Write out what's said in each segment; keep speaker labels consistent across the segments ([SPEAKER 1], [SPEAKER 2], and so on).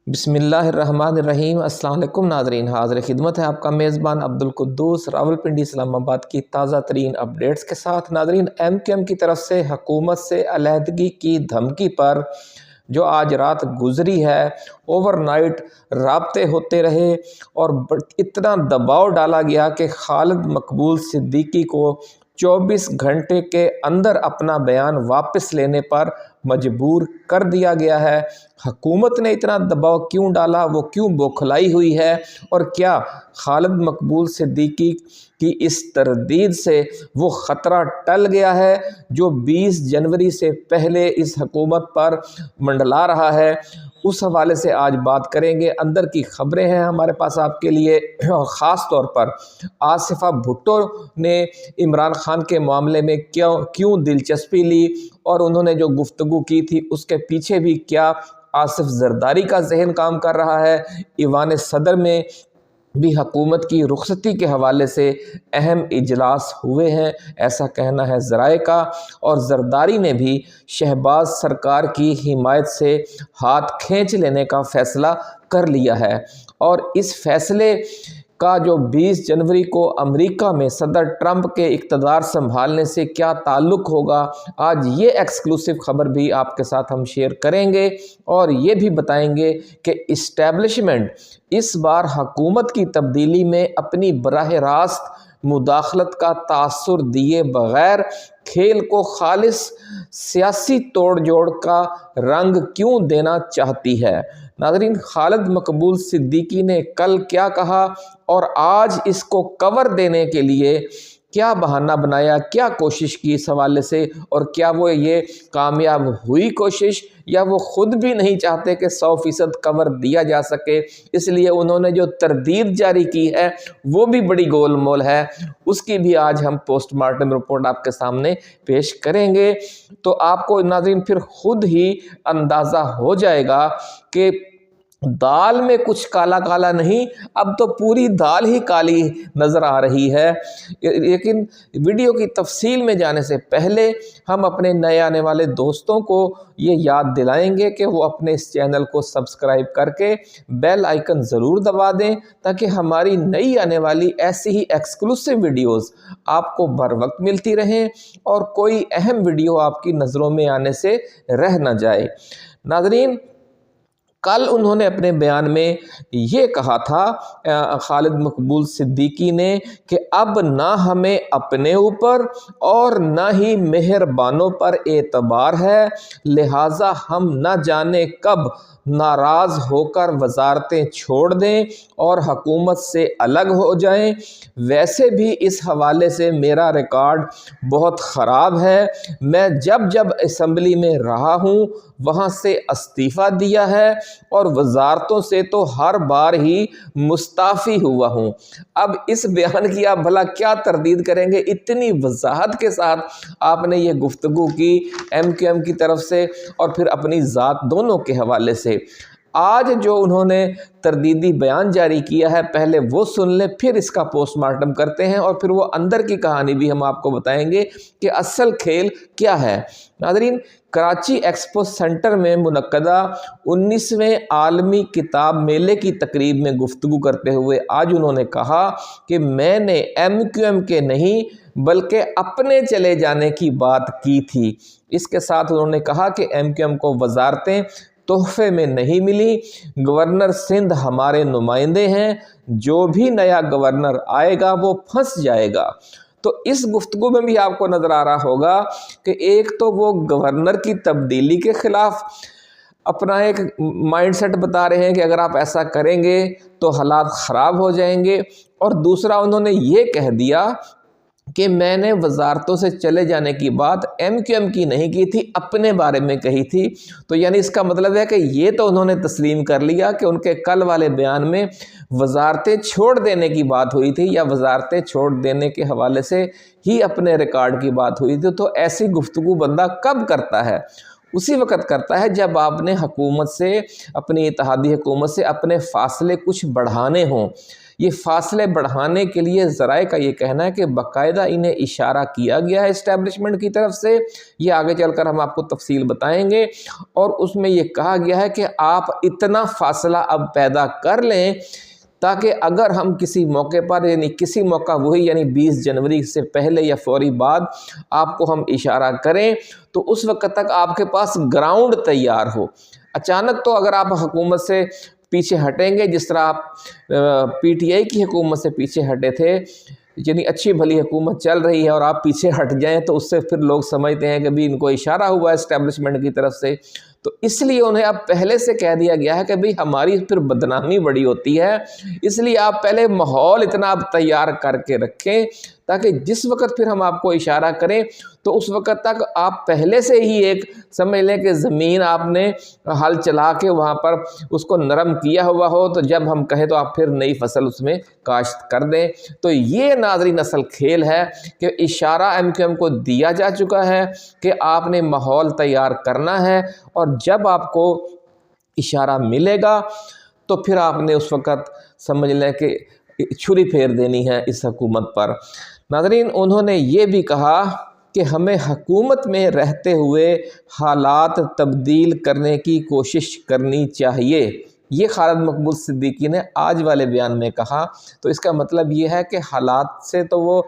[SPEAKER 1] بسم اللہ الرحمن الرحیم۔ السلام علیکم ناظرین، حاضر خدمت ہے آپ کا میزبان عبدالقدوس راولپنڈی اسلام آباد کی تازہ ترین اپڈیٹس کے ساتھ۔ ناظرین، ایم کیو ایم کی طرف سے حکومت سے علیحدگی کی دھمکی پر جو آج رات گزری ہے، اوور نائٹ رابطے ہوتے رہے اور اتنا دباؤ ڈالا گیا کہ خالد مقبول صدیقی کو 24 گھنٹے کے اندر اپنا بیان واپس لینے پر مجبور کر دیا گیا ہے۔ حکومت نے اتنا دباؤ کیوں ڈالا، وہ کیوں بوکھلائی ہوئی ہے، اور کیا خالد مقبول صدیقی کی اس تردید سے وہ خطرہ ٹل گیا ہے جو 20 جنوری سے پہلے اس حکومت پر منڈلا رہا ہے؟ اس حوالے سے آج بات کریں گے۔ اندر کی خبریں ہیں ہمارے پاس آپ کے لیے، اور خاص طور پر آصفہ بھٹو نے عمران خان کے معاملے میں کیوں دلچسپی لی، اور انہوں نے جو گفتگو کی تھی اس کے پیچھے بھی کیا آصف زرداری کا ذہن کام کر رہا ہے۔ ایوان صدر میں بھی حکومت کی رخصتی کے حوالے سے اہم اجلاس ہوئے ہیں، ایسا کہنا ہے ذرائع کا، اور زرداری نے بھی شہباز سرکار کی حمایت سے ہاتھ کھینچ لینے کا فیصلہ کر لیا ہے۔ اور اس فیصلے کا جو 20 جنوری کو امریکہ میں صدر ٹرمپ کے اقتدار سنبھالنے سے کیا تعلق ہوگا، آج یہ ایکسکلوسیو خبر بھی آپ کے ساتھ ہم شیئر کریں گے، اور یہ بھی بتائیں گے کہ اسٹیبلشمنٹ اس بار حکومت کی تبدیلی میں اپنی براہ راست مداخلت کا تاثر دیے بغیر کھیل کو خالص سیاسی توڑ جوڑ کا رنگ کیوں دینا چاہتی ہے۔ ناظرین، خالد مقبول صدیقی نے کل کیا کہا، اور آج اس کو کور دینے کے لیے کیا بہانہ بنایا، کیا کوشش کی اس حوالے سے، اور کیا وہ یہ کامیاب ہوئی کوشش، یا وہ خود بھی نہیں چاہتے کہ 100% کور دیا جا سکے، اس لیے انہوں نے جو تردید جاری کی ہے وہ بھی بڑی گول مول ہے۔ اس کی بھی آج ہم پوسٹ مارٹم رپورٹ آپ کے سامنے پیش کریں گے، تو آپ کو ناظرین پھر خود ہی اندازہ ہو جائے گا کہ دال میں کچھ کالا کالا نہیں، اب تو پوری دال ہی کالی نظر آ رہی ہے۔ لیکن ویڈیو کی تفصیل میں جانے سے پہلے ہم اپنے نئے آنے والے دوستوں کو یہ یاد دلائیں گے کہ وہ اپنے اس چینل کو سبسکرائب کر کے بیل آئیکن ضرور دبا دیں، تاکہ ہماری نئی آنے والی ایسی ہی ایکسکلوسیو ویڈیوز آپ کو بر وقت ملتی رہیں اور کوئی اہم ویڈیو آپ کی نظروں میں آنے سے رہ نہ جائے۔ ناظرین، کل انہوں نے اپنے بیان میں یہ کہا تھا خالد مقبول صدیقی نے کہ اب نہ ہمیں اپنے اوپر اور نہ ہی مہربانوں پر اعتبار ہے، لہٰذا ہم نہ جانے کب ناراض ہو کر وزارتیں چھوڑ دیں اور حکومت سے الگ ہو جائیں۔ ویسے بھی اس حوالے سے میرا ریکارڈ بہت خراب ہے، میں جب اسمبلی میں رہا ہوں وہاں سے استعفیٰ دیا ہے، اور وزارتوں سے تو ہر بار ہی مستعفی ہوا ہوں۔ اب اس بیان کی آپ بھلا کیا تردید کریں گے؟ اتنی وضاحت کے ساتھ آپ نے یہ گفتگو کی ایم کیو ایم کی طرف سے اور پھر اپنی ذات دونوں کے حوالے سے۔ آج جو انہوں نے تردیدی بیان جاری کیا ہے، پہلے وہ سن لیں، پھر اس کا پوسٹ مارٹم کرتے ہیں، اور پھر وہ اندر کی کہانی بھی ہم آپ کو بتائیں گے کہ اصل کھیل کیا ہے۔ ناظرین، کراچی ایکسپو سینٹر میں منعقدہ 19ویں عالمی کتاب میلے کی تقریب میں گفتگو کرتے ہوئے آج انہوں نے کہا کہ میں نے ایم کیو ایم کے نہیں بلکہ اپنے چلے جانے کی بات کی تھی۔ اس کے ساتھ انہوں نے کہا کہ ایم کیو ایم کو وزارتیں تحفے میں نہیں ملی، گورنر سندھ ہمارے نمائندے ہیں، جو بھی نیا گورنر آئے گا وہ پھنس جائے گا۔ تو اس گفتگو میں بھی آپ کو نظر آ رہا ہوگا کہ ایک تو وہ گورنر کی تبدیلی کے خلاف اپنا ایک مائنڈ سیٹ بتا رہے ہیں کہ اگر آپ ایسا کریں گے تو حالات خراب ہو جائیں گے، اور دوسرا انہوں نے یہ کہہ دیا کہ میں نے وزارتوں سے چلے جانے کی بات ایم کیو ایم کی نہیں کی تھی، اپنے بارے میں کہی تھی۔ تو یعنی اس کا مطلب ہے کہ یہ تو انہوں نے تسلیم کر لیا کہ ان کے کل والے بیان میں وزارتیں چھوڑ دینے کی بات ہوئی تھی، یا وزارتیں چھوڑ دینے کے حوالے سے ہی اپنے ریکارڈ کی بات ہوئی تھی۔ تو ایسی گفتگو بندہ کب کرتا ہے؟ اسی وقت کرتا ہے جب آپ نے حکومت سے، اپنی اتحادی حکومت سے اپنے فاصلے کچھ بڑھانے ہوں۔ یہ فاصلے بڑھانے کے لیے ذرائع کا یہ کہنا ہے کہ باقاعدہ انہیں اشارہ کیا گیا ہے اسٹیبلشمنٹ کی طرف سے، یہ آگے چل کر ہم آپ کو تفصیل بتائیں گے، اور اس میں یہ کہا گیا ہے کہ آپ اتنا فاصلہ اب پیدا کر لیں تاکہ اگر ہم کسی موقع پر، یعنی کسی موقع وہی یعنی 20 جنوری سے پہلے یا فوری بعد آپ کو ہم اشارہ کریں تو اس وقت تک آپ کے پاس گراؤنڈ تیار ہو۔ اچانک تو اگر آپ حکومت سے پیچھے ہٹیں گے، جس طرح آپ پی ٹی آئی کی حکومت سے پیچھے ہٹے تھے، یعنی اچھی بھلی حکومت چل رہی ہے اور آپ پیچھے ہٹ جائیں تو اس سے پھر لوگ سمجھتے ہیں کہ بھی ان کو اشارہ ہوا ہے اسٹیبلشمنٹ کی طرف سے، تو اس لیے انہیں اب پہلے سے کہہ دیا گیا ہے کہ بھئی ہماری پھر بدنامی بڑی ہوتی ہے، اس لیے آپ پہلے ماحول اتنا اب تیار کر کے رکھیں تاکہ جس وقت پھر ہم آپ کو اشارہ کریں تو اس وقت تک آپ پہلے سے ہی ایک سمجھ لیں کہ زمین آپ نے ہل چلا کے وہاں پر اس کو نرم کیا ہوا ہو، تو جب ہم کہیں تو آپ پھر نئی فصل اس میں کاشت کر دیں۔ تو یہ ناظرین اصل کھیل ہے کہ اشارہ ایم کیو ایم کو دیا جا چکا ہے کہ آپ نے ماحول تیار کرنا ہے، اور جب آپ کو اشارہ ملے گا تو پھر آپ نے اس وقت سمجھ لیں کہ چھری پھیر دینی ہے اس حکومت پر۔ ناظرین انہوں نے یہ بھی کہا کہ ہمیں حکومت میں رہتے ہوئے حالات تبدیل کرنے کی کوشش کرنی چاہیے، یہ خالد مقبول صدیقی نے آج والے بیان میں کہا۔ تو اس کا مطلب یہ ہے کہ حالات سے تو وہ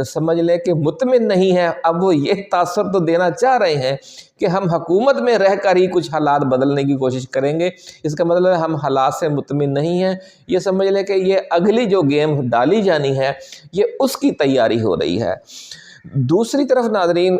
[SPEAKER 1] سمجھ لیں کہ مطمئن نہیں ہے، اب وہ یہ تاثر تو دینا چاہ رہے ہیں کہ ہم حکومت میں رہ کر ہی کچھ حالات بدلنے کی کوشش کریں گے۔ اس کا مطلب ہے ہم حالات سے مطمئن نہیں ہیں، یہ سمجھ لیں کہ یہ اگلی جو گیم ڈالی جانی ہے یہ اس کی تیاری ہو رہی ہے۔ دوسری طرف ناظرین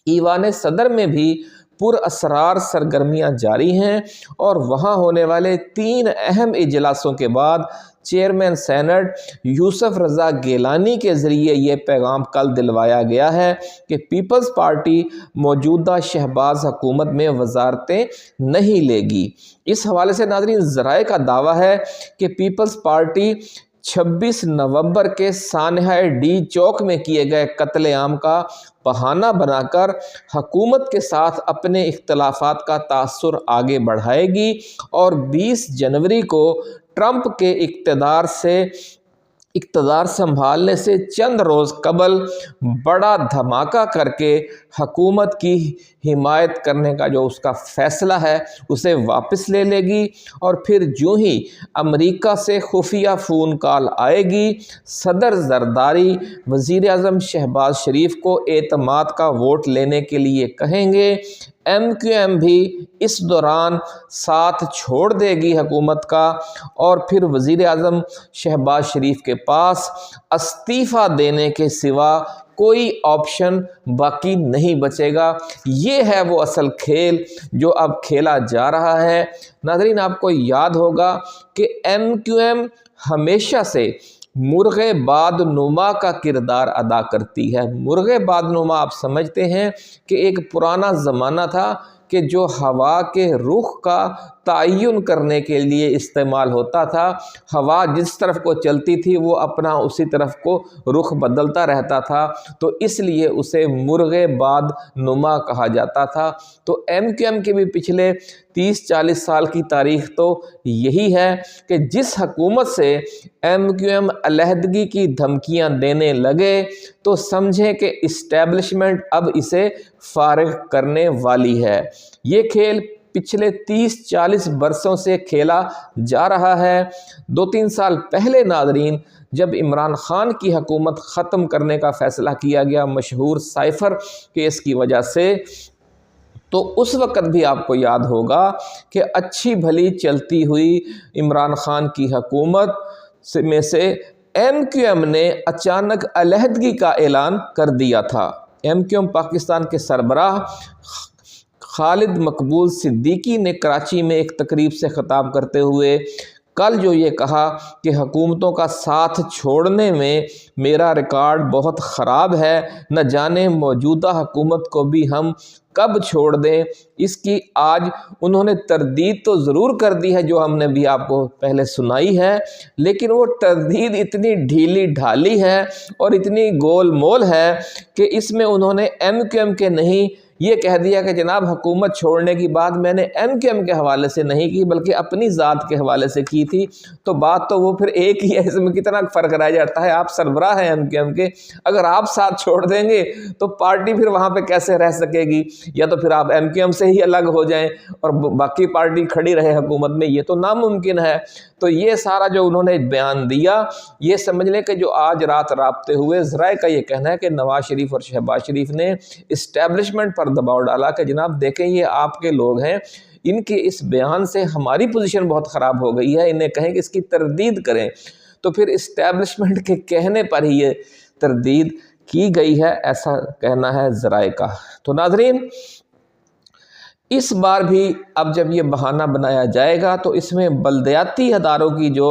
[SPEAKER 1] ایوان صدر میں بھی پر اسرار سرگرمیاں جاری ہیں، اور وہاں ہونے والے 3 اہم اجلاسوں کے بعد چیئرمین سینٹ یوسف رضا گیلانی کے ذریعے یہ پیغام کل دلوایا گیا ہے کہ پیپلز پارٹی موجودہ شہباز حکومت میں وزارتیں نہیں لے گی۔ اس حوالے سے ناظرین ذرائع کا دعویٰ ہے کہ پیپلز پارٹی 26 نومبر کے سانحہ ڈی چوک میں کیے گئے قتل عام کا بہانہ بنا کر حکومت کے ساتھ اپنے اختلافات کا تاثر آگے بڑھائے گی، اور 20 جنوری کو ٹرمپ کے اقتدار سنبھالنے سے چند روز قبل بڑا دھماکہ کر کے حکومت کی حمایت کرنے کا جو اس کا فیصلہ ہے اسے واپس لے لے گی، اور پھر جو ہی امریکہ سے خفیہ فون کال آئے گی صدر زرداری وزیر اعظم شہباز شریف کو اعتماد کا ووٹ لینے کے لیے کہیں گے۔ ایم کیو ایم بھی اس دوران ساتھ چھوڑ دے گی حکومت کا، اور پھر وزیر اعظم شہباز شریف کے پاس استعفیٰ دینے کے سوا کوئی آپشن باقی نہیں بچے گا۔ یہ ہے وہ اصل کھیل جو اب کھیلا جا رہا ہے۔ ناظرین آپ کو یاد ہوگا کہ ایم کیو ایم ہمیشہ سے مرغ باد نما کا کردار ادا کرتی ہے۔ مرغ باد نما آپ سمجھتے ہیں کہ ایک پرانا زمانہ تھا کہ جو ہوا کے رخ کا تعین کرنے کے لیے استعمال ہوتا تھا، ہوا جس طرف کو چلتی تھی وہ اپنا اسی طرف کو رخ بدلتا رہتا تھا، تو اس لیے اسے مرغ باد نما کہا جاتا تھا۔ تو ایم کیو ایم کے بھی پچھلے 30-40 سال کی تاریخ تو یہی ہے کہ جس حکومت سے ایم کیو ایم علیحدگی کی دھمکیاں دینے لگے تو سمجھیں کہ اسٹیبلشمنٹ اب اسے فارغ کرنے والی ہے۔ یہ کھیل پچھلے 30-40 برسوں سے کھیلا جا رہا ہے۔ 2-3 سال پہلے ناظرین جب عمران خان کی حکومت ختم کرنے کا فیصلہ کیا گیا مشہور سائفر کیس کی وجہ سے، تو اس وقت بھی آپ کو یاد ہوگا کہ اچھی بھلی چلتی ہوئی عمران خان کی حکومت میں سے ایم کیو ایم نے اچانک علیحدگی کا اعلان کر دیا تھا۔ ایم کیو ایم پاکستان کے سربراہ خالد مقبول صدیقی نے کراچی میں ایک تقریب سے خطاب کرتے ہوئے کل جو یہ کہا کہ حکومتوں کا ساتھ چھوڑنے میں میرا ریکارڈ بہت خراب ہے، نہ جانے موجودہ حکومت کو بھی ہم کب چھوڑ دیں۔ اس کی آج انہوں نے تردید تو ضرور کر دی ہے جو ہم نے بھی آپ کو پہلے سنائی ہے، لیکن وہ تردید اتنی ڈھیلی ڈھالی ہے اور اتنی گول مول ہے کہ اس میں انہوں نے ایم کیو ایم کے نہیں یہ کہہ دیا کہ جناب حکومت چھوڑنے کی بات میں نے ایم کیو ایم کے حوالے سے نہیں کی بلکہ اپنی ذات کے حوالے سے کی تھی، تو بات تو وہ پھر ایک ہی ہے، اس میں کتنا فرق رہ جاتا ہے۔ آپ سربراہ ہیں ایم کیو ایم کے، اگر آپ ساتھ چھوڑ دیں گے تو پارٹی پھر وہاں پہ کیسے رہ سکے گی؟ یا تو پھر آپ ایم کیو ایم سے ہی الگ ہو جائیں اور باقی پارٹی کھڑی رہے حکومت میں، یہ تو ناممکن ہے۔ تو یہ سارا جو انہوں نے بیان دیا، یہ سمجھ لیں کہ جو آج رات رابطے ہوئے، ذرائع کا یہ کہنا ہے کہ نواز شریف اور شہباز شریف نے اسٹیبلشمنٹ پر دباؤ ڈالا کہ جناب دیکھیں یہ آپ کے لوگ ہیں، ان کے اس بیان سے ہماری پوزیشن بہت خراب ہو گئی ہے، انہیں کہیں کہ اس کی تردید کریں۔ تو پھر اسٹیبلشمنٹ کے کہنے پر ہی یہ تردید کی گئی ہے، ایسا کہنا ہے ذرائع کا۔ تو ناظرین، اس بار بھی اب جب یہ بہانہ بنایا جائے گا تو اس میں بلدیاتی اداروں کی جو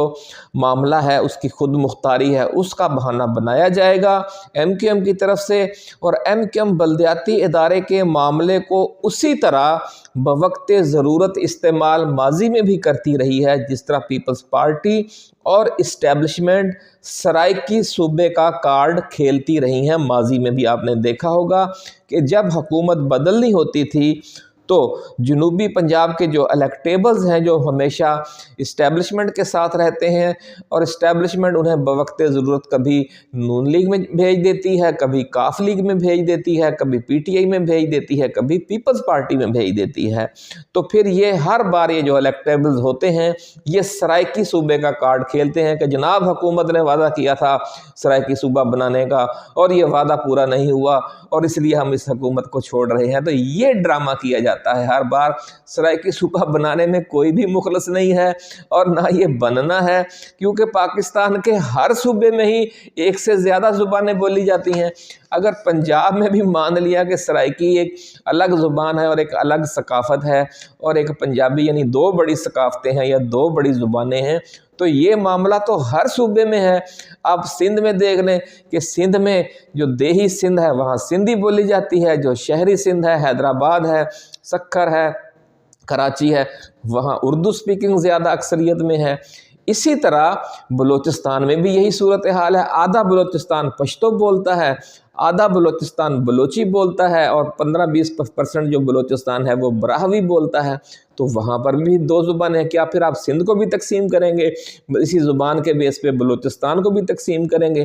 [SPEAKER 1] معاملہ ہے، اس کی خود مختاری ہے، اس کا بہانہ بنایا جائے گا ایم کیو ایم کی طرف سے، اور ایم کیو ایم بلدیاتی ادارے کے معاملے کو اسی طرح بوقت ضرورت استعمال ماضی میں بھی کرتی رہی ہے جس طرح پیپلز پارٹی اور اسٹیبلشمنٹ سرائیکی صوبے کا کارڈ کھیلتی رہی ہیں۔ ماضی میں بھی آپ نے دیکھا ہوگا کہ جب حکومت بدلنی ہوتی تھی تو جنوبی پنجاب کے جو الیکٹیبلز ہیں، جو ہمیشہ اسٹیبلشمنٹ کے ساتھ رہتے ہیں، اور اسٹیبلشمنٹ انہیں بوقت ضرورت کبھی نون لیگ میں بھیج دیتی ہے، کبھی کاف لیگ میں بھیج دیتی ہے، کبھی پی ٹی آئی میں بھیج دیتی ہے، کبھی پیپلز پارٹی میں بھیج دیتی ہے، تو پھر یہ ہر بار یہ جو الیکٹیبلز ہوتے ہیں یہ سرائیکی صوبے کا کارڈ کھیلتے ہیں کہ جناب حکومت نے وعدہ کیا تھا سرائیکی صوبہ بنانے کا اور یہ وعدہ پورا نہیں ہوا اور اس لیے ہم اس حکومت کو چھوڑ رہے ہیں۔ تو یہ ڈرامہ کیا جاتا ہے ہر بار۔ سرائیکی صوبہ بنانے میں کوئی بھی مخلص نہیں ہے اور نہ یہ بننا ہے، کیونکہ پاکستان کے ہر صوبے میں ہی ایک سے زیادہ زبانیں بولی جاتی ہیں۔ اگر پنجاب میں بھی مان لیا کہ سرائیکی ایک الگ زبان ہے اور ایک الگ ثقافت ہے اور ایک پنجابی، یعنی دو بڑی ثقافتیں ہیں یا دو بڑی زبانیں ہیں، تو یہ معاملہ تو ہر صوبے میں ہے۔ آپ سندھ میں دیکھ لیں کہ سندھ میں جو دیہی سندھ ہے وہاں سندھی بولی جاتی ہے، جو شہری سندھ ہے، حیدرآباد ہے، سکھر ہے، کراچی ہے، وہاں اردو سپیکنگ زیادہ اکثریت میں ہے۔ اسی طرح بلوچستان میں بھی یہی صورتحال ہے، آدھا بلوچستان پشتو بولتا ہے، آدھا بلوچستان بلوچی بولتا ہے، اور 15-20% جو بلوچستان ہے وہ براہوی بولتا ہے۔ تو وہاں پر بھی دو زبانیں ہیں۔ کیا پھر آپ سندھ کو بھی تقسیم کریں گے اسی زبان کے بیس پہ؟ بلوچستان کو بھی تقسیم کریں گے؟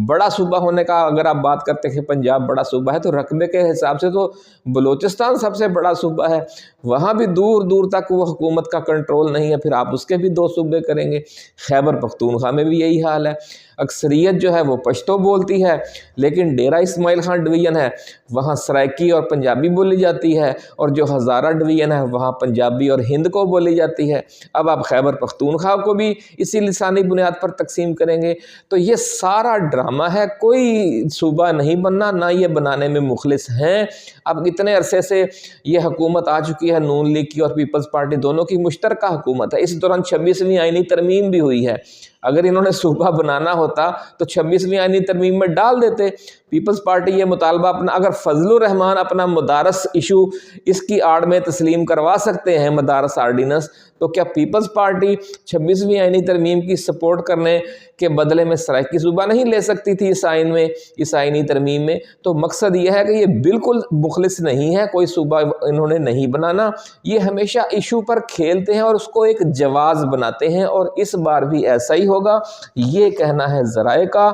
[SPEAKER 1] بڑا صوبہ ہونے کا اگر آپ بات کرتے ہیں کہ پنجاب بڑا صوبہ ہے، تو رقبے کے حساب سے تو بلوچستان سب سے بڑا صوبہ ہے، وہاں بھی دور دور تک وہ حکومت کا کنٹرول نہیں ہے، پھر آپ اس کے بھی دو صوبے کریں گے۔ خیبر پختونخوا میں بھی یہی حال ہے، اکثریت جو ہے وہ پشتو بولتی ہے، لیکن ڈیرہ اسماعیل خان ڈویژن ہے وہاں سرائیکی اور پنجابی بولی جاتی ہے، اور جو ہزارہ ڈویژن ہے وہاں پنجابی اور ہند کو بولی جاتی ہے۔ اب آپ خیبر پختونخوا کو بھی اسی لسانی بنیاد پر تقسیم کریں گے۔ تو یہ سارا ڈرامہ ہے، کوئی صوبہ نہیں بننا، نہ یہ بنانے میں مخلص ہیں۔ اب اتنے عرصے سے یہ حکومت آ چکی ہے، نون لیگ کی اور پیپلز پارٹی دونوں کی مشترکہ حکومت ہے۔ اس دوران 26ویں آئینی ترمیم بھی ہوئی ہے۔ اگر انہوں نے صوبہ بنانا ہوتا تو 26ویں آئینی ترمیم میں ڈال دیتے۔ پیپلز پارٹی یہ مطالبہ اپنا، اگر فضل الرحمان اپنا مدارس ایشو اس کی آڑ میں تسلیم کروا سکتے ہیں، مدارس آرڈیننس، تو کیا پیپلز پارٹی 26ویں آئینی ترمیم کی سپورٹ کرنے کے بدلے میں سرائیکی صوبہ نہیں لے سکتی تھی اس آئین میں، اس آئینی ترمیم میں؟ تو مقصد یہ ہے کہ یہ بالکل مخلص نہیں ہے، کوئی صوبہ انہوں نے نہیں بنانا، یہ ہمیشہ ایشو پر کھیلتے ہیں اور اس کو ایک جواز بناتے ہیں، اور اس بار بھی ایسا ہی ہوگا، یہ کہنا ہے ذرائع کا۔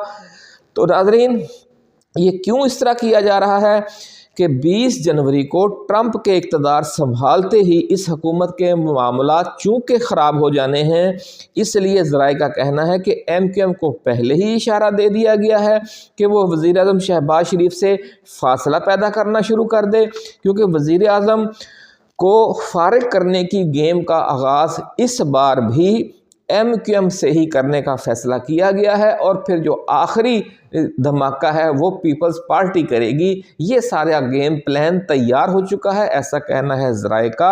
[SPEAKER 1] تو ناظرین، یہ کیوں اس طرح کیا جا رہا ہے کہ 20 جنوری کو ٹرمپ کے اقتدار سنبھالتے ہی اس حکومت کے معاملات چونکہ خراب ہو جانے ہیں، اس لیے ذرائع کا کہنا ہے کہ ایم کیو ایم کو پہلے ہی اشارہ دے دیا گیا ہے کہ وہ وزیر اعظم شہباز شریف سے فاصلہ پیدا کرنا شروع کر دے، کیونکہ وزیر اعظم کو فارغ کرنے کی گیم کا آغاز اس بار بھی ایم کیو ایم سے ہی کرنے کا فیصلہ کیا گیا ہے، اور پھر جو آخری دھماکہ ہے وہ پیپلز پارٹی کرے گی۔ یہ سارا گیم پلان تیار ہو چکا ہے، ایسا کہنا ہے ذرائع کا۔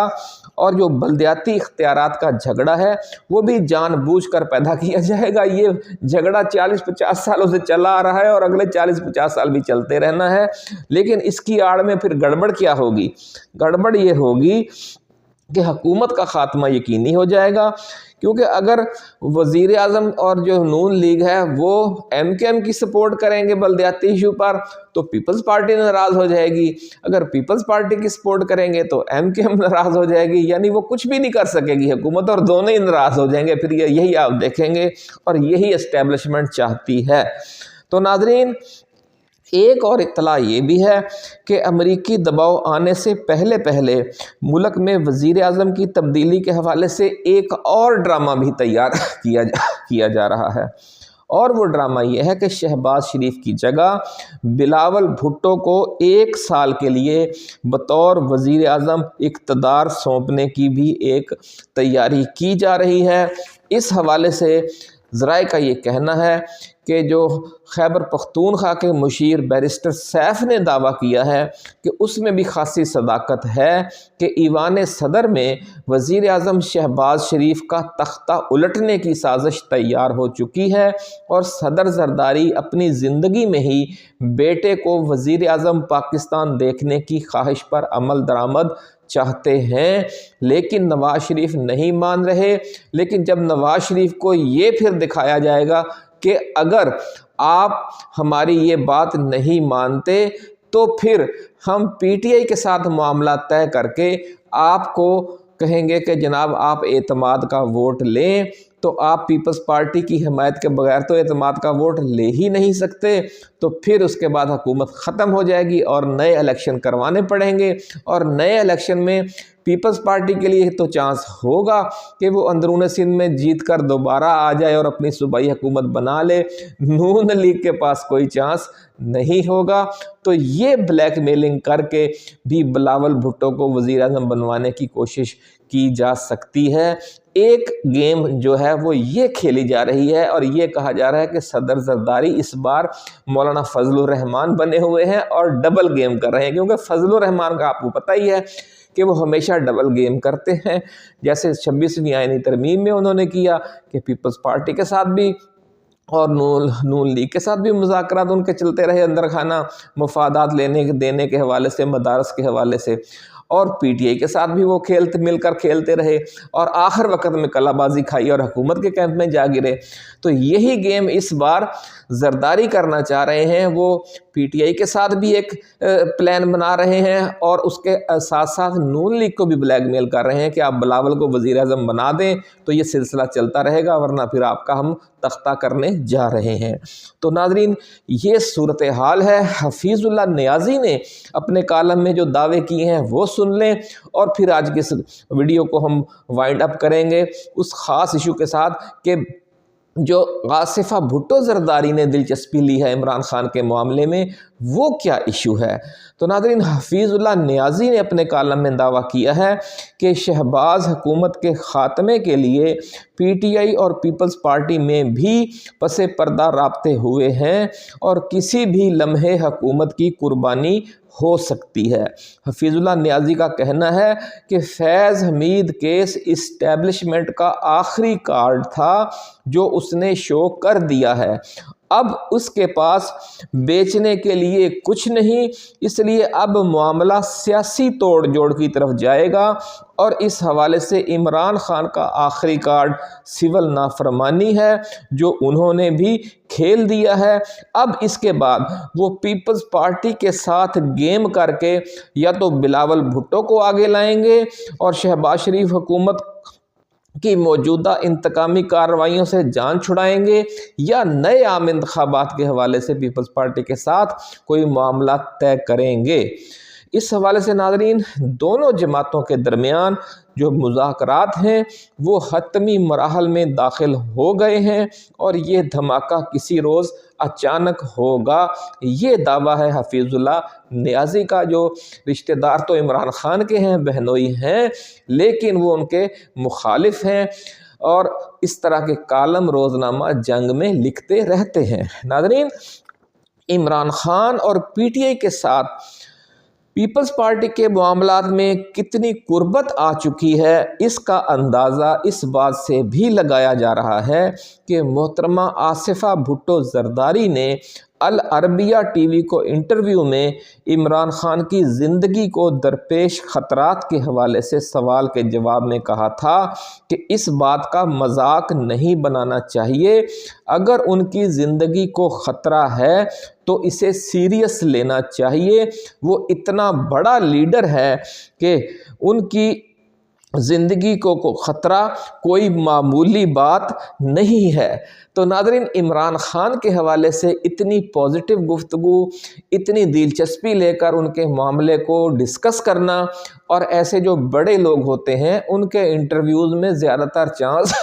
[SPEAKER 1] اور جو بلدیاتی اختیارات کا جھگڑا ہے وہ بھی جان بوجھ کر پیدا کیا جائے گا۔ یہ جھگڑا 40-50 سالوں سے چلا آ رہا ہے اور اگلے 40-50 سال بھی چلتے رہنا ہے، لیکن اس کی آڑ میں پھر گڑبڑ کیا ہوگی؟ گڑبڑ یہ ہوگی کہ حکومت کا خاتمہ یقینی ہو جائے گا، کیونکہ اگر وزیر اعظم اور جو نون لیگ ہے وہ ایم کے ایم کی سپورٹ کریں گے بلدیاتی ایشو پر تو پیپلز پارٹی ناراض ہو جائے گی، اگر پیپلز پارٹی کی سپورٹ کریں گے تو ایم کے ایم ناراض ہو جائے گی، یعنی وہ کچھ بھی نہیں کر سکے گی حکومت، اور دونوں ہی ناراض ہو جائیں گے، پھر یہی آپ دیکھیں گے، اور یہی اسٹیبلشمنٹ چاہتی ہے۔ تو ناظرین، ایک اور اطلاع یہ بھی ہے کہ امریکی دباؤ آنے سے پہلے ملک میں وزیر اعظم کی تبدیلی کے حوالے سے ایک اور ڈرامہ بھی تیار کیا جا رہا ہے، اور وہ ڈرامہ یہ ہے کہ شہباز شریف کی جگہ بلاول بھٹو کو 1 سال کے لیے بطور وزیر اعظم اقتدار سونپنے کی بھی ایک تیاری کی جا رہی ہے۔ اس حوالے سے ذرائع کا یہ کہنا ہے کہ جو خیبر پختونخوا کے مشیر بیرسٹر سیف نے دعویٰ کیا ہے کہ اس میں بھی خاصی صداقت ہے کہ ایوان صدر میں وزیر اعظم شہباز شریف کا تختہ الٹنے کی سازش تیار ہو چکی ہے، اور صدر زرداری اپنی زندگی میں ہی بیٹے کو وزیر اعظم پاکستان دیکھنے کی خواہش پر عمل درآمد چاہتے ہیں، لیکن نواز شریف نہیں مان رہے۔ لیکن جب نواز شریف کو یہ پھر دکھایا جائے گا کہ اگر آپ ہماری یہ بات نہیں مانتے تو پھر ہم پی ٹی آئی کے ساتھ معاملہ طے کر کے آپ کو کہیں گے کہ جناب آپ اعتماد کا ووٹ لیں، تو آپ پیپلز پارٹی کی حمایت کے بغیر تو اعتماد کا ووٹ لے ہی نہیں سکتے، تو پھر اس کے بعد حکومت ختم ہو جائے گی اور نئے الیکشن کروانے پڑیں گے، اور نئے الیکشن میں پیپلز پارٹی کے لیے تو چانس ہوگا کہ وہ اندرون سندھ میں جیت کر دوبارہ آ جائے اور اپنی صوبائی حکومت بنا لے، نون لیگ کے پاس کوئی چانس نہیں ہوگا۔ تو یہ بلیک میلنگ کر کے بھی بلاول بھٹو کو وزیر اعظم بنوانے کی کوشش کی جا سکتی ہے۔ ایک گیم جو ہے وہ یہ کھیلی جا رہی ہے، اور یہ کہا جا رہا ہے کہ صدر زرداری اس بار مولانا فضل الرحمان بنے ہوئے ہیں اور ڈبل گیم کر رہے ہیں، کیونکہ فضل الرحمان کا آپ کو پتہ ہی ہے کہ وہ ہمیشہ ڈبل گیم کرتے ہیں، جیسے 26ویں آئینی ترمیم میں انہوں نے کیا کہ پیپلز پارٹی کے ساتھ بھی اور نون لیگ کے ساتھ بھی مذاکرات ان کے چلتے رہے اندر خانہ، مفادات دینے کے حوالے سے، مدارس کے حوالے سے، اور پی ٹی آئی کے ساتھ بھی وہ مل کر کھیلتے رہے، اور آخر وقت میں کلا بازی کھائی اور حکومت کے کیمپ میں جا گرے۔ تو یہی گیم اس بار زرداری کرنا چاہ رہے ہیں، وہ پی ٹی آئی کے ساتھ بھی ایک پلان بنا رہے ہیں، اور اس کے ساتھ ساتھ نون لیگ کو بھی بلیک میل کر رہے ہیں کہ آپ بلاول کو وزیر اعظم بنا دیں تو یہ سلسلہ چلتا رہے گا، ورنہ پھر آپ کا ہم تختہ کرنے جا رہے ہیں۔ تو ناظرین، یہ صورتحال ہے۔ حفیظ اللہ نیازی نے اپنے کالم میں جو دعوے کیے ہیں وہ سن لیں، اور پھر آج کی اس ویڈیو کو ہم وائنڈ اپ کریں گے اس خاص ایشو کے ساتھ کہ جو آصفہ بھٹو زرداری نے دلچسپی لی ہے عمران خان کے معاملے میں، وہ کیا ایشو ہے۔ تو ناظرین، حفیظ اللہ نیازی نے اپنے کالم میں دعویٰ کیا ہے کہ شہباز حکومت کے خاتمے کے لیے پی ٹی آئی اور پیپلز پارٹی میں بھی پس پردہ رابطے ہوئے ہیں، اور کسی بھی لمحے حکومت کی قربانی ہو سکتی ہے۔ حفیظ اللہ نیازی کا کہنا ہے کہ فیض حمید کیس اسٹیبلشمنٹ کا آخری کارڈ تھا جو اس نے شو کر دیا ہے، اب اس کے پاس بیچنے کے لیے کچھ نہیں، اس لیے اب معاملہ سیاسی توڑ جوڑ کی طرف جائے گا، اور اس حوالے سے عمران خان کا آخری کارڈ سول نافرمانی ہے جو انہوں نے بھی کھیل دیا ہے۔ اب اس کے بعد وہ پیپلز پارٹی کے ساتھ گیم کر کے یا تو بلاول بھٹو کو آگے لائیں گے اور شہباز شریف حکومت کی موجودہ انتقامی کارروائیوں سے جان چھڑائیں گے، یا نئے عام انتخابات کے حوالے سے پیپلز پارٹی کے ساتھ کوئی معاملہ طے کریں گے۔ اس حوالے سے ناظرین، دونوں جماعتوں کے درمیان جو مذاکرات ہیں وہ حتمی مراحل میں داخل ہو گئے ہیں، اور یہ دھماکہ کسی روز اچانک ہوگا، یہ دعویٰ ہے حفیظ اللہ نیازی کا، جو رشتہ دار تو عمران خان کے ہیں، بہنوئی ہیں، لیکن وہ ان کے مخالف ہیں، اور اس طرح کے کالم روزنامہ جنگ میں لکھتے رہتے ہیں۔ ناظرین، عمران خان اور پی ٹی آئی کے ساتھ پیپلز پارٹی کے معاملات میں کتنی قربت آ چکی ہے، اس کا اندازہ اس بات سے بھی لگایا جا رہا ہے کہ محترمہ آصفہ بھٹو زرداری نے العربیہ ٹی وی کو انٹرویو میں عمران خان کی زندگی کو درپیش خطرات کے حوالے سے سوال کے جواب میں کہا تھا کہ اس بات کا مذاق نہیں بنانا چاہیے، اگر ان کی زندگی کو خطرہ ہے تو اسے سیریس لینا چاہیے، وہ اتنا بڑا لیڈر ہے کہ ان کی زندگی کو خطرہ کوئی معمولی بات نہیں ہے۔ تو ناظرین، عمران خان کے حوالے سے اتنی پازیٹیو گفتگو، اتنی دلچسپی لے کر ان کے معاملے کو ڈسکس کرنا، اور ایسے جو بڑے لوگ ہوتے ہیں ان کے انٹرویوز میں زیادہ تر چانس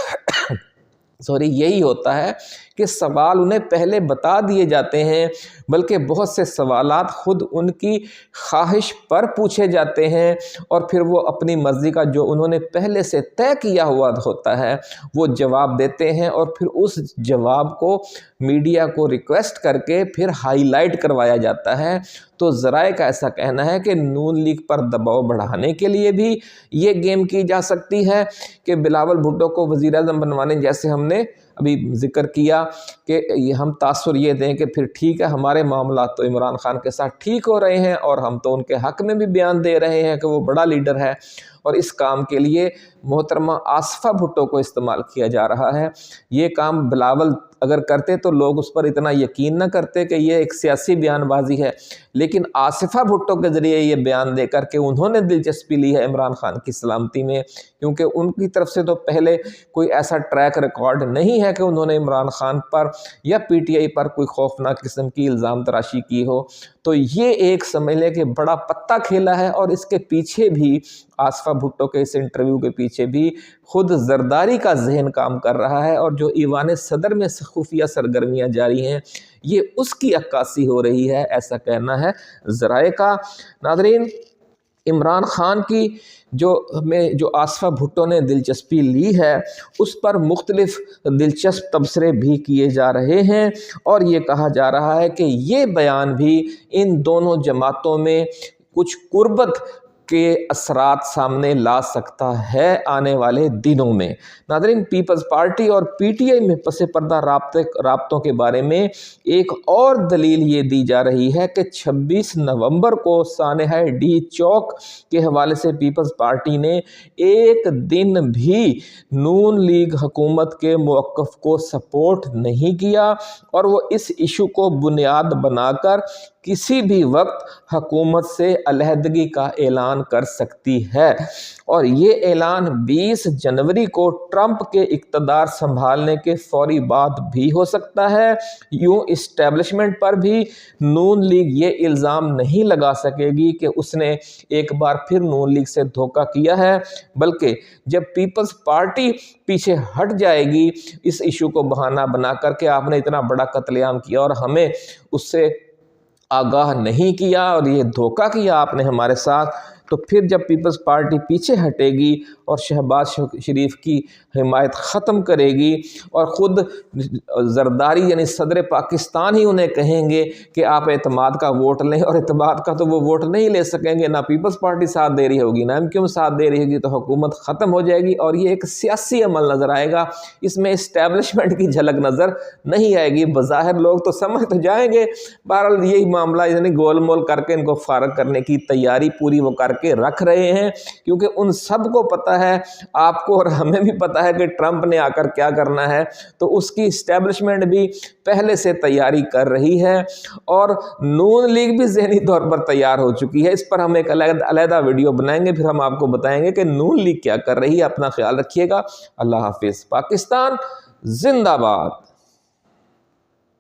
[SPEAKER 1] یہی ہوتا ہے کہ سوال انہیں پہلے بتا دیے جاتے ہیں، بلکہ بہت سے سوالات خود ان کی خواہش پر پوچھے جاتے ہیں، اور پھر وہ اپنی مرضی کا جو انہوں نے پہلے سے طے کیا ہوا ہوتا ہے وہ جواب دیتے ہیں، اور پھر اس جواب کو میڈیا کو ریکویسٹ کر کے پھر ہائی لائٹ کروایا جاتا ہے۔ تو ذرائع کا ایسا کہنا ہے کہ نون لیگ پر دباؤ بڑھانے کے لیے بھی یہ گیم کی جا سکتی ہے کہ بلاول بھٹو کو وزیر اعظم بنوانے، جیسے ہم نے ابھی ذکر کیا کہ ہم تاثر یہ دیں کہ پھر ٹھیک ہے، ہمارے معاملات تو عمران خان کے ساتھ ٹھیک ہو رہے ہیں اور ہم تو ان کے حق میں بھی بیان دے رہے ہیں کہ وہ بڑا لیڈر ہے، اور اس کام کے لیے محترمہ آصفہ بھٹو کو استعمال کیا جا رہا ہے۔ یہ کام بلاول اگر کرتے تو لوگ اس پر اتنا یقین نہ کرتے کہ یہ ایک سیاسی بیان بازی ہے، لیکن آصفہ بھٹو کے ذریعے یہ بیان دے کر کے انہوں نے دلچسپی لی ہے عمران خان کی سلامتی میں، کیونکہ ان کی طرف سے تو پہلے کوئی ایسا ٹریک ریکارڈ نہیں ہے کہ انہوں نے عمران خان پر یا پی ٹی آئی پر کوئی خوفناک قسم کی الزام تراشی کی ہو۔ تو یہ ایک سمجھ لیں کہ بڑا پتہ کھیلا ہے، اور اس کے پیچھے بھی آصفہ بھٹو کے اس انٹرویو کے پیچھے بھی خود زرداری کا ذہن کام کر رہا ہے، اور جو ایوان صدر میں خفیہ سرگرمیاں جاری ہیں یہ اس کی عکاسی ہو رہی ہے، ایسا کہنا ہے ذرائع کا۔ ناظرین، عمران خان کی جو آصفہ بھٹو نے دلچسپی لی ہے اس پر مختلف دلچسپ تبصرے بھی کیے جا رہے ہیں، اور یہ کہا جا رہا ہے کہ یہ بیان بھی ان دونوں جماعتوں میں کچھ قربت کے اثرات سامنے لا سکتا ہے آنے والے دنوں میں۔ ناظرین، پیپلز پارٹی اور پی ٹی آئی میں پس پردہ رابطوں کے بارے میں ایک اور دلیل یہ دی جا رہی ہے کہ 26 نومبر کو سانحہ ڈی چوک کے حوالے سے پیپلز پارٹی نے ایک دن بھی نون لیگ حکومت کے موقف کو سپورٹ نہیں کیا، اور وہ اس ایشو کو بنیاد بنا کر کسی بھی وقت حکومت سے علیحدگی کا اعلان کر سکتی ہے، اور یہ اعلان 20 جنوری کو ٹرمپ کے اقتدار سنبھالنے کے فوری بعد بھی ہو سکتا ہے۔ یوں اسٹیبلشمنٹ پر بھی نون لیگ یہ الزام نہیں لگا سکے گی کہ اس نے ایک بار پھر نون لیگ سے دھوکہ کیا ہے، بلکہ جب پیپلز پارٹی پیچھے ہٹ جائے گی اس ایشو کو بہانہ بنا کر کہ آپ نے اتنا بڑا قتل عام کیا اور ہمیں اس سے آگاہ نہیں کیا اور یہ دھوکہ کیا آپ نے ہمارے ساتھ، تو پھر جب پیپلز پارٹی پیچھے ہٹے گی اور شہباز شریف کی حمایت ختم کرے گی اور خود زرداری یعنی صدر پاکستان ہی انہیں کہیں گے کہ آپ اعتماد کا ووٹ لیں، اور اعتماد کا تو وہ ووٹ نہیں لے سکیں گے، نہ پیپلز پارٹی ساتھ دے رہی ہوگی نہ ایم کیو ایم ساتھ دے رہی ہوگی، تو حکومت ختم ہو جائے گی، اور یہ ایک سیاسی عمل نظر آئے گا، اس میں اسٹیبلشمنٹ کی جھلک نظر نہیں آئے گی۔ بظاہر لوگ تو سمجھ تو جائیں گے، بہرحال یہی معاملہ یعنی گول مول کر کے ان کو فارغ کرنے کی تیاری پوری وہ کر کے رکھ رہے ہیں، کیونکہ ان سب کو پتہ ہے، آپ کو اور ہمیں بھی پتہ ہے کہ ٹرمپ نے آ کر کیا کرنا ہے، تو اس کی اسٹیبلشمنٹ بھی پہلے سے تیاری کر رہی ہے، اور نون لیگ بھی ذہنی طور پر تیار ہو چکی ہے۔ اس پر ہم ایک علیحدہ ویڈیو بنائیں گے، پھر ہم آپ کو بتائیں گے کہ نون لیگ کیا کر رہی ہے۔ اپنا خیال رکھیے گا، اللہ حافظ۔ پاکستان زندہ باد۔